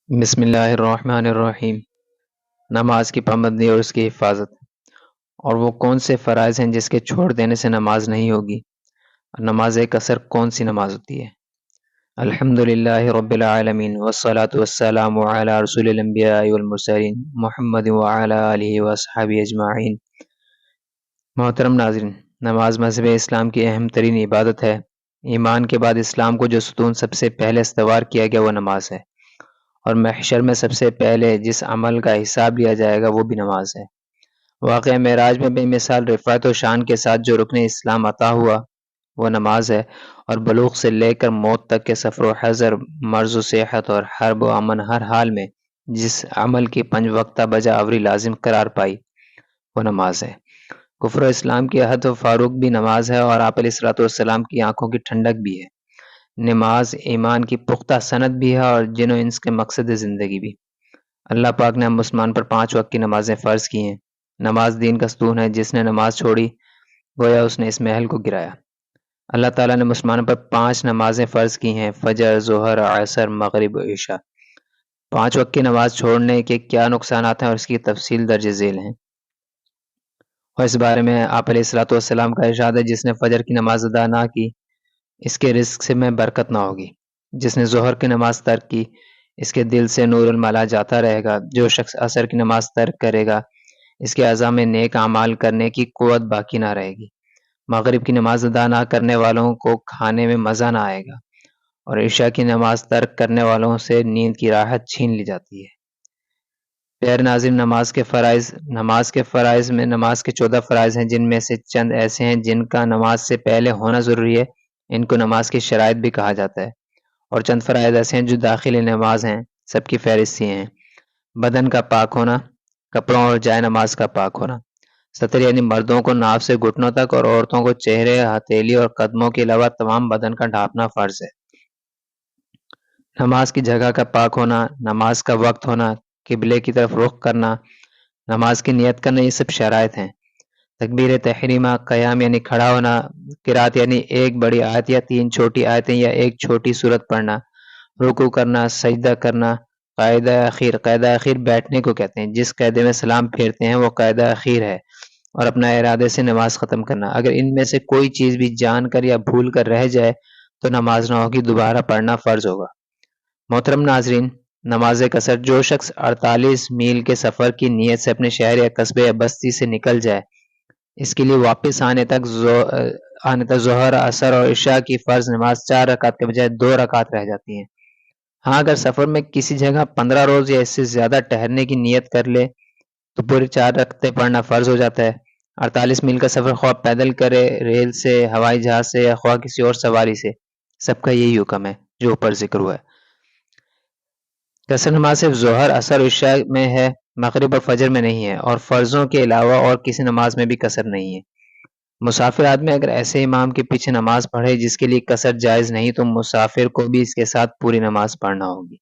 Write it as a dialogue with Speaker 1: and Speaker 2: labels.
Speaker 1: بسم اللہ الرحمن الرحیم۔ نماز کی پابندی اور اس کی حفاظت، اور وہ کون سے فرائض ہیں جس کے چھوڑ دینے سے نماز نہیں ہوگی، اور نماز قصر کون سی نماز ہوتی ہے؟ الحمدللہ رب العالمین والصلاة والسلام علی رسول الانبیاء والمرسلین محمد وعلی آلہ واصحابہ اجمعین۔ محترم ناظرین، نماز مذہب اسلام کی اہم ترین عبادت ہے۔ ایمان کے بعد اسلام کو جو ستون سب سے پہلے استوار کیا گیا وہ نماز ہے، اور محشر میں سب سے پہلے جس عمل کا حساب لیا جائے گا وہ بھی نماز ہے۔ واقعہ معراج میں بے مثال رفعت و شان کے ساتھ جو رکن اسلام عطا ہوا وہ نماز ہے، اور بلوغ سے لے کر موت تک کے سفر و حضر، مرض و صحت اور حرب و امن، ہر حال میں جس عمل کی 5 وقتہ بجا آوری لازم قرار پائی وہ نماز ہے۔ کفر و اسلام کی حد و فاروق بھی نماز ہے، اور آپ علیہ الصلوۃ والسلام کی آنکھوں کی ٹھنڈک بھی ہے۔ نماز ایمان کی پختہ سند بھی ہے اور جن و انس کے مقصد زندگی بھی۔ اللہ پاک نے ہم مسلمان پر 5 وقت کی نمازیں فرض کی ہیں۔ نماز دین کا ستون ہے، جس نے نماز چھوڑی گویا اس نے اس محل کو گرایا۔ اللہ تعالیٰ نے مسلمانوں پر 5 نمازیں فرض کی ہیں: فجر، ظہر، عصر، مغرب و عشاء۔ 5 وقت کی نماز چھوڑنے کے کیا نقصانات ہیں اور اس کی تفصیل درج ذیل ہیں، اور اس بارے میں آپ علیہ الصلوۃ والسلام کا ارشاد ہے: جس نے فجر کی نماز ادا نہ کی اس کے رزق سے میں برکت نہ ہوگی۔ جس نے ظہر کی نماز ترک کی اس کے دل سے نور الملا جاتا رہے گا۔ جو شخص عصر کی نماز ترک کرے گا اس کے اعضاء میں نیک اعمال کرنے کی قوت باقی نہ رہے گی۔ مغرب کی نماز ادا نہ کرنے والوں کو کھانے میں مزہ نہ آئے گا، اور عشاء کی نماز ترک کرنے والوں سے نیند کی راحت چھین لی جاتی ہے۔ پیارے ناظرین، نماز کے فرائض میں نماز کے 14 فرائض ہیں، جن میں سے چند ایسے ہیں جن کا نماز سے پہلے ہونا ضروری ہے، ان کو نماز کی شرائط بھی کہا جاتا ہے، اور چند فرائض ایسے ہیں جو داخلی نماز ہیں، سب کی فہرست یہ ہیں: بدن کا پاک ہونا، کپڑوں اور جائے نماز کا پاک ہونا، سطر یعنی مردوں کو ناف سے گھٹنوں تک اور عورتوں کو چہرے، ہتھیلی اور قدموں کے علاوہ تمام بدن کا ڈھانپنا فرض ہے۔ نماز کی جگہ کا پاک ہونا، نماز کا وقت ہونا، قبلے کی طرف رخ کرنا، نماز کی نیت کرنا، یہ سب شرائط ہیں۔ تکبیر تحریمہ، قیام یعنی کھڑا ہونا، قرات یعنی ایک بڑی آیت یا 3 چھوٹی آیتیں یا ایک چھوٹی سورت پڑھنا، رکوع کرنا، سجدہ کرنا، قاعدہ اخیر۔ قاعدہ اخیر بیٹھنے کو کہتے ہیں، جس قاعدے میں سلام پھیرتے ہیں وہ قاعدہ اخیر ہے، اور اپنا ارادے سے نماز ختم کرنا۔ اگر ان میں سے کوئی چیز بھی جان کر یا بھول کر رہ جائے تو نماز نہ ہوگی، دوبارہ پڑھنا فرض ہوگا۔ محترم ناظرین، نماز قصر، جو شخص 48 میل کے سفر کی نیت سے اپنے شہر یا قصبے یا بستی سے نکل جائے، اس کے لیے واپس آنے تک ظہر، عصر اور عشاء کی فرض نماز 4 رکعت کے بجائے 2 رکعت رہ جاتی ہیں۔ ہاں، اگر سفر میں کسی جگہ 15 روز یا اس سے زیادہ ٹہرنے کی نیت کر لے تو پورے 4 رکعتیں پڑھنا فرض ہو جاتا ہے۔ 48 میل کا سفر خواہ پیدل کرے، ریل سے، ہوائی جہاز سے یا خواہ کسی اور سواری سے، سب کا یہی حکم ہے جو اوپر ذکر ہوا ہے۔ قصر نماز صرف ظہر، عصر اور عشاء میں ہے، مغرب اور فجر میں نہیں ہے، اور فرضوں کے علاوہ اور کسی نماز میں بھی قصر نہیں ہے۔ مسافر آدمی اگر ایسے امام کے پیچھے نماز پڑھے جس کے لیے قصر جائز نہیں تو مسافر کو بھی اس کے ساتھ پوری نماز پڑھنا ہوگی۔